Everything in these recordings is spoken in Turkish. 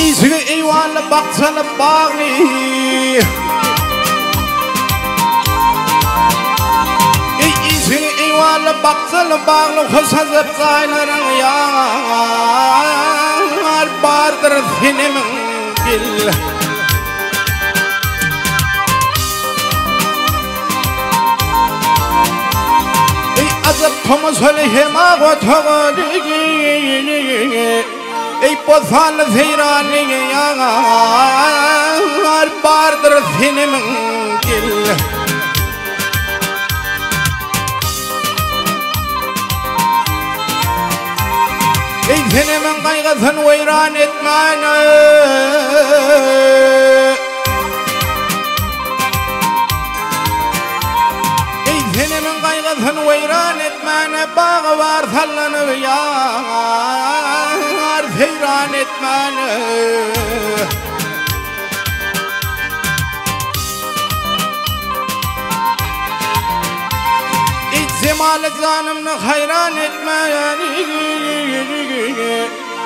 İzgi eyvallah baksana bağlı İzgi eyvallah baksana bağlı Hısazıp kaynaran yar Bardır senin bil Azap Thomas söyleyeyim ağa toğu Ey pozal zirani yar Bardır senin gil Ey senin kaygısın veyran etmeni Ey senin kaygısın veyran etmeni Bağı var sallanıp yar Heyran etmeni İç zemalet zanımını hayran etmeni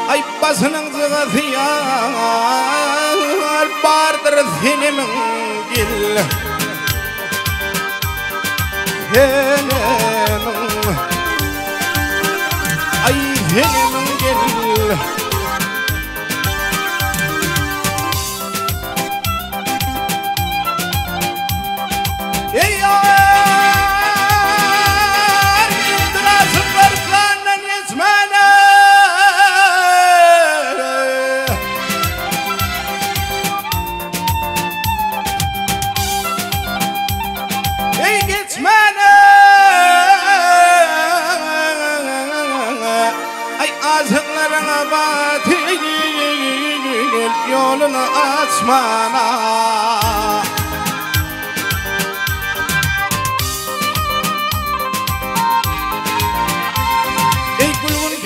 Ay basının zıgısı yar Bardır senin gil Senin Ay senin gil Ey yar İndirasın barıklarından yetmene Ey geçmene Ay azıklarına batıl Yolunu açmana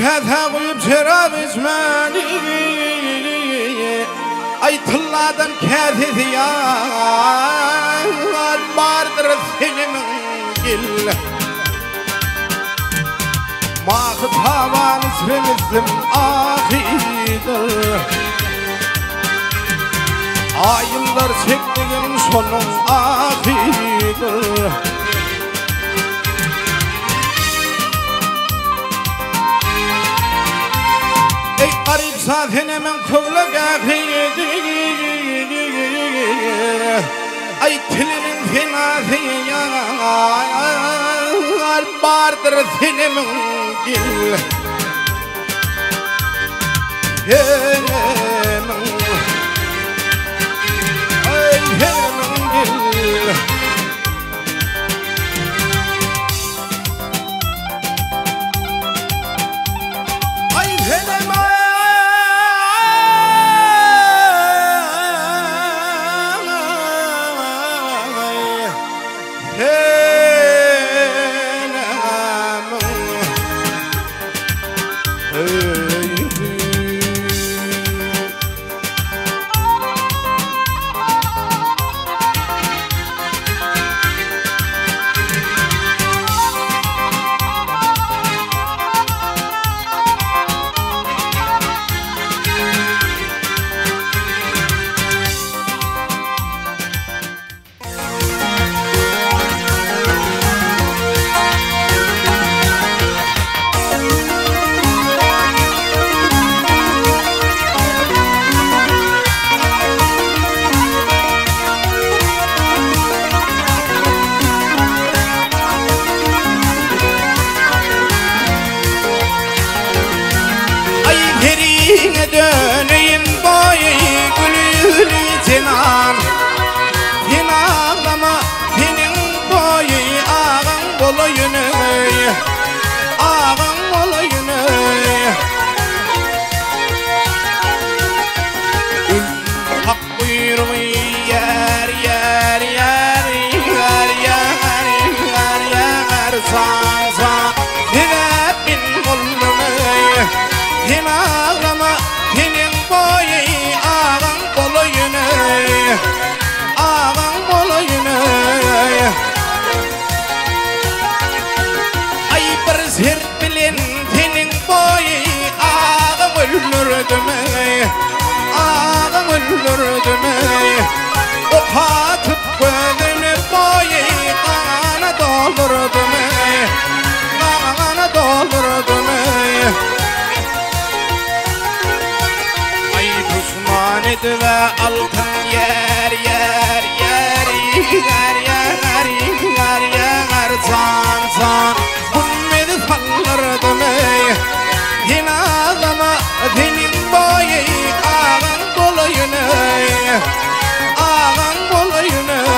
Kâtha koyup şerab içmeni Ay tılladan kâthesi yar Bardır senin gil Mahıt havan isrimizim ahidir Ayımlar çektiğim sonum ahidir Ey garip zaten hemen kıvlak ahiydi Ay tilinin fenası yar Bardır senin gil Senin Ay senin gil Ay senin döneyim boyu gülü cinan Hinalama senin boyu ağın bolayını Ağın bolayını Hak buyruğu yer yer yer yer yer yer yer san san Hibin bolayını Hinalama senin boyu ağın bolayını Ümit ve altın yer yer yer yer yer yer yer san san Ümit fallardı mı yine adama dinim boyu ağın bolayını ağın bolayını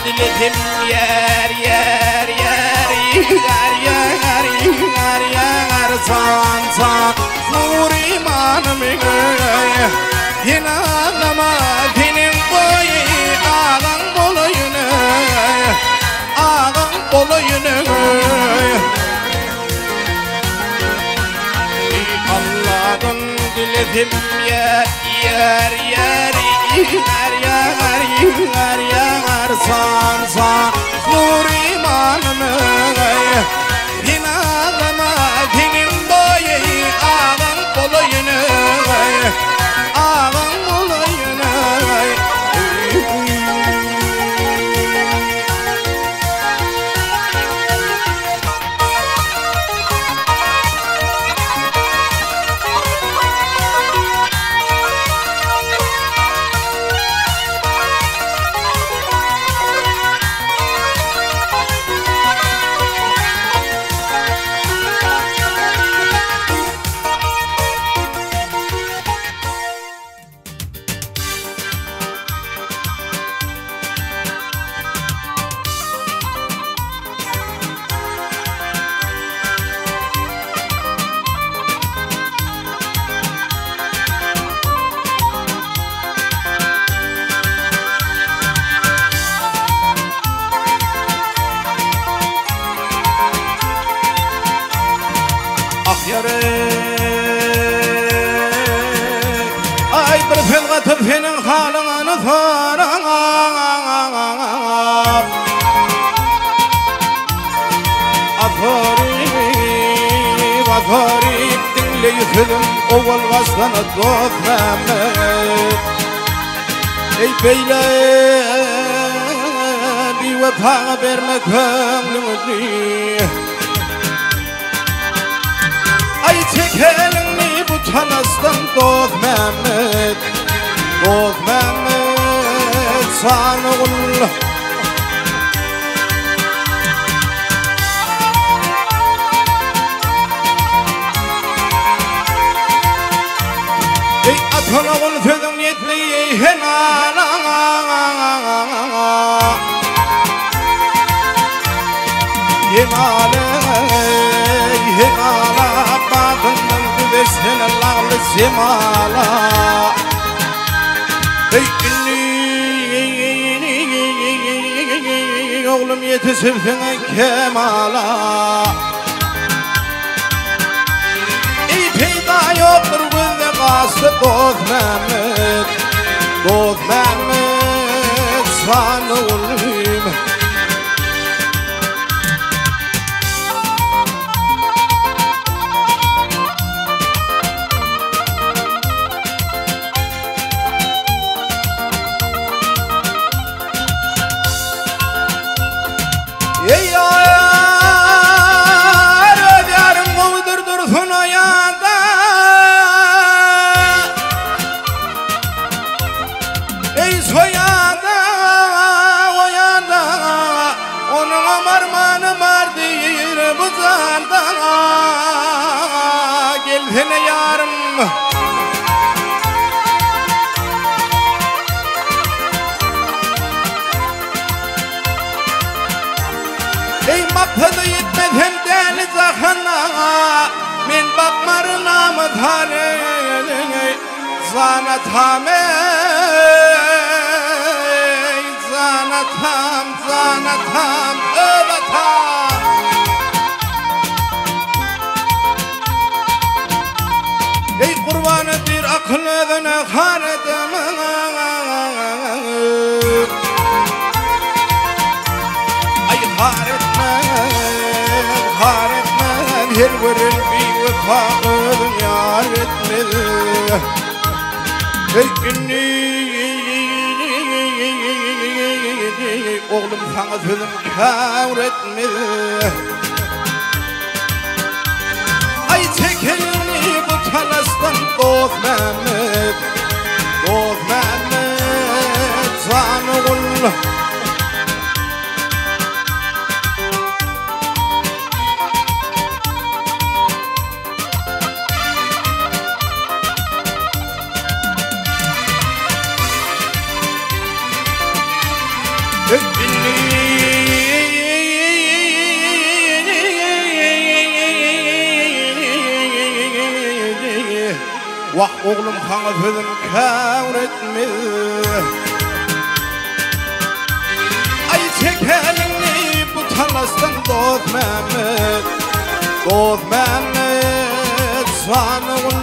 Diledim yer yer yer yer yer yer yer san san nur imanım yine ağlama benim boyu ağlan bolayını ağlan bolayını Allah'tan diledim yer yer yer yer yer yer yer san san nur imanımı yine ağlama benim boyu ağın bolayını ağın bolayını Ay bir felga tüfenin halını soran Afarib afarib dinle yüzüm oval vaslanı dost Mehmet Ey beyler bir vefa verme gönlümü Ay çek elini bu tanastan dost Mehmet sana ul Ey atana ul sözüm yetliği henana Hemale Badından güveşten Allah'lı semala Ey oğlum yetişirsin kemala Ey peyda yoktur bizde kastı dost Mehmet sana olayım zanatam zanatam övatam ey kurbanı bir akılına hanedim ay haretmen her verir bir vefakın yar etmedi her günü oğlum sana sözüm kâr etmedi ay çekelini bu talastan dost Mehmet zanıgul vah oğlum sana sözüm kâr etmedi ay çek elini bu talastan dost Mehmet zanıgul